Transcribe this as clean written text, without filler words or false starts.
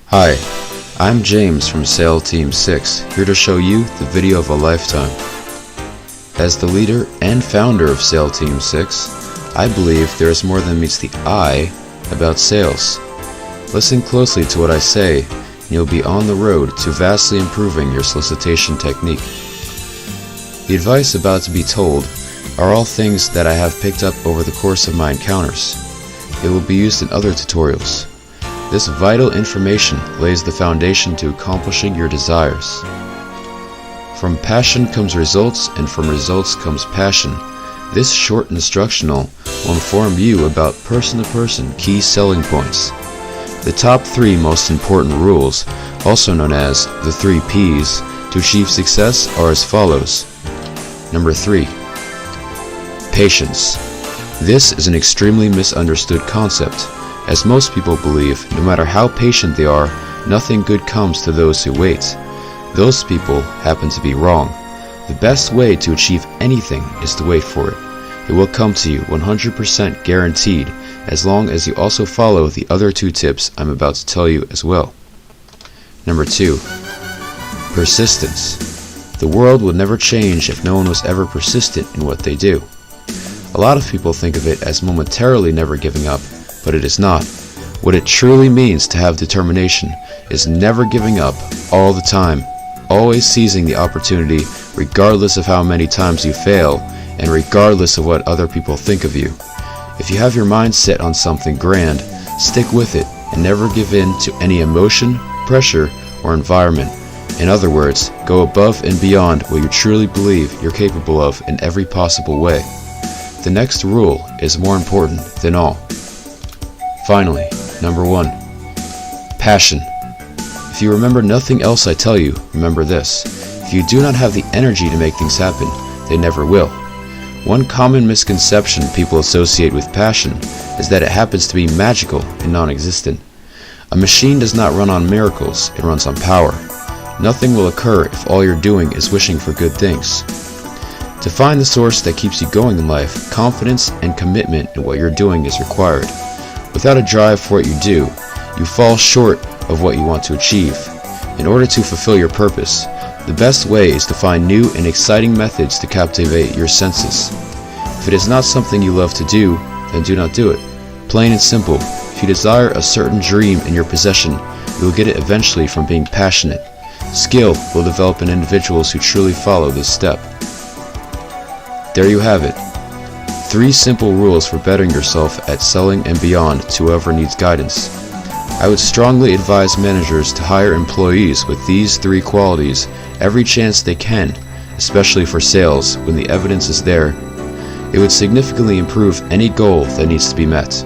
Hi, I'm James from Sales Team 6, here to show you the video of a lifetime. As the leader and founder of Sales Team 6, I believe there is more than meets the eye about sales. Listen closely to what I say, and you'll be on the road to vastly improving your solicitation technique. The advice about to be told are all things that I have picked up over the course of my encounters. It will be used in other tutorials. This vital information lays the foundation to accomplishing your desires. From passion comes results, and from results comes passion. This short instructional will inform you about person-to-person key selling points. The top 3 most important rules, also known as the 3 P's, to achieve success are as follows. Number 3. Patience. This is an extremely misunderstood concept, as most people believe no matter how patient they are, nothing good comes to those who wait. Those people happen to be wrong. The best way to achieve anything is to wait for it. It will come to you 100% guaranteed, as long as you also follow the other 2 tips I'm about to tell you as well. Number 2. Persistence. The world would never change if no one was ever persistent in what they do. A lot of people think of it as momentarily never giving up, but it is not. What it truly means to have determination is never giving up all the time, always seizing the opportunity regardless of how many times you fail and regardless of what other people think of you. If you have your mind set on something grand, stick with it and never give in to any emotion, pressure, or environment. In other words, go above and beyond what you truly believe you're capable of in every possible way. The next rule is more important than all. Finally, number 1. Passion. If you remember nothing else I tell you, remember this. If you do not have the energy to make things happen, they never will. One common misconception people associate with passion is that it happens to be magical and non-existent. A machine does not run on miracles, it runs on power. Nothing will occur if all you're doing is wishing for good things. To find the source that keeps you going in life, confidence and commitment in what you're doing is required. Without a drive for what you do, you fall short of what you want to achieve. In order to fulfill your purpose, the best way is to find new and exciting methods to captivate your senses. If it is not something you love to do, then do not do it. Plain and simple, if you desire a certain dream in your possession, you will get it eventually from being passionate. Skill will develop in individuals who truly follow this step. There you have it. 3 simple rules for bettering yourself at selling and beyond to whoever needs guidance. I would strongly advise managers to hire employees with these 3 qualities every chance they can, especially for sales when the evidence is there. It would significantly improve any goal that needs to be met.